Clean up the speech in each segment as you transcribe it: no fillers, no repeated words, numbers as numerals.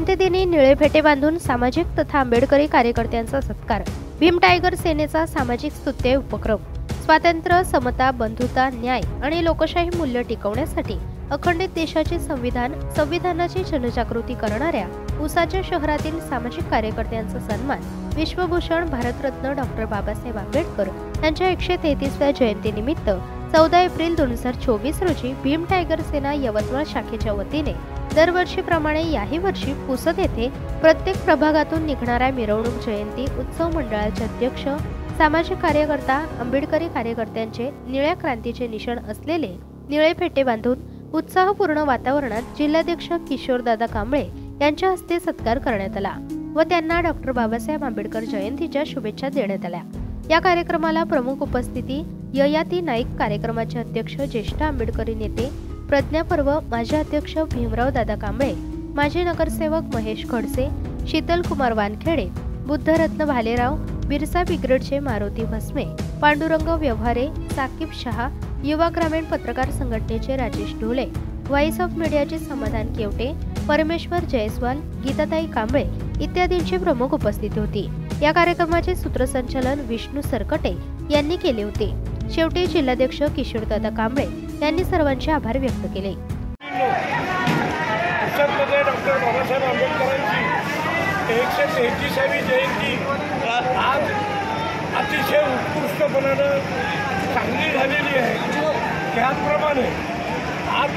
जयंतीदिनी निळे फेटे बांधून सामाजिक तथा आंबेडकरी कार्यकर्त्यांचा सत्कार। भीम टायगर सेनेचा सामाजिक स्तुत्य उपक्रम। स्वातंत्र्य, समता, बंधुता, न्याय आणि लोकशाही मूल्य टिकवण्यासाठी अखंडित देशाचे संविधानाची जनजागृती करणाऱ्या उसाच्या शहरातील सामाजिक कार्यकर्त्यांचा सन्मान। विश्वभूषण भारतरत्न डॉ. बाबासाहेब आंबेडकर यांच्या 133व्या जयंतीनिमित्त 14 एप्रिल 2024 रोजी भीम टायगर सेना यवतमाळ शाखेच्या वतीने दरवर्षीप्रमाणे याही वर्षी पुसद येथे प्रत्येक प्रभागातून निघणाऱ्या मिरवणूक जयंती उत्सव मंडळाचे अध्यक्ष, सामाजिक कार्यकर्ता, आंबेडकरी कार्यकर्त्यांचे निळ्या क्रांतीचे निशाण असलेले निळे फेटे बांधून उत्साहपूर्ण वातावरणात जिल्हाध्यक्ष किशोरदादा कांबळे यांच्या हस्ते सत्कार करण्यात आला व त्यांना डॉ. बाबासाहेब आंबेडकर जयंतीच्या शुभेच्छा देण्यात आल्या। या कार्यक्रमाला प्रमुख उपस्थिती ययाती नाईक, कार्यक्रमाचे अध्यक्ष, ज्येष्ठ आंबेडकरी नेते प्रज्ञा पर्व, माजी अध्यक्ष भीमराव दादा कांबळे, माजी नगरसेवक महेश खडसे, शीतल कुमार वानखेडे, बुद्धरत्न भालेराव, बिरसा बिग्रडचे मारुती भस्मे, पांडुरंग व्यवहारे, साकीब शहा, युवा ग्रामीण पत्रकार संघटनेचे राजेश ढोले, व्हॉइस ऑफ मीडियाचे समाधान केवटे, परमेश्वर जयस्वाल, गीताताई कांबळे इत्यादींची प्रमुख उपस्थिती होती। या कार्यक्रमाचे सूत्रसंचालन विष्णू सरकटे यांनी केले होते। शेवटी जिल्हाध्यक्ष किशोरदादा कांबळे यांनी सर्वांचे आभार व्यक्त केले। डॉक्टर बाबासाहेब आंबेडकरांची 133वी जयंती आज अतिशय उत्कृष्टपणानं चांगली झालेली आहे। त्याचप्रमाणे आज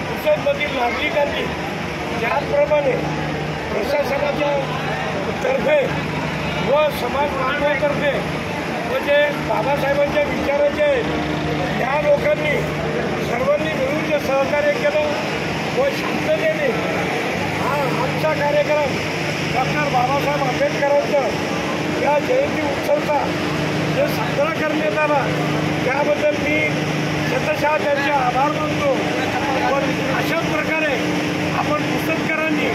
पुसदमधील नागरिकांनी त्याचप्रमाणे प्रशासनाच्या तर्फे व समाज बांधवांतर्फे व जे बाबासाहेबांच्या विचाराचे या लोकांनी सर्वांनी मिळून जे सहकार्य केलं व शांततेने हा आजचा कार्यक्रम डॉक्टर बाबासाहेब आंबेडकरांचा या जयंती उत्सवचा जे साजरा करण्यात आला त्याबद्दल मी शतशः त्यांचे आभार मानतो। पण अशाच प्रकारे आपण पुसदकरांनी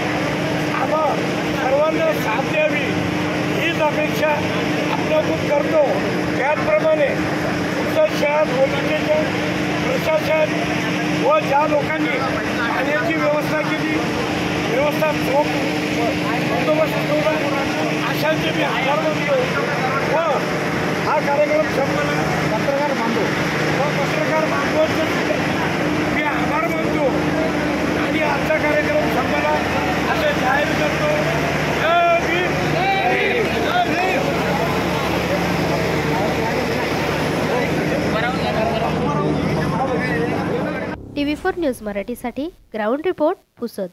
सर्वांना साथ द्यावी हीच अपेक्षा आपल्याकडून करतो। त्याचप्रमाणे पुसद शहर पोलीस स्टेशन, प्रशासन व ज्या लोकांनी पाण्याची व्यवस्था केली, व्यवस्था बंदोबस्त ठेवला, अशांचे मी आभार मानतो व हा कार्यक्रम संपला पत्रकार बांधवांचे मी आभार मानतो आणि आजचा कार्यक्रम संपला असे जाहीर करतो। TV4 न्यूज मराठीसाठी ग्राउंड रिपोर्ट पुसद।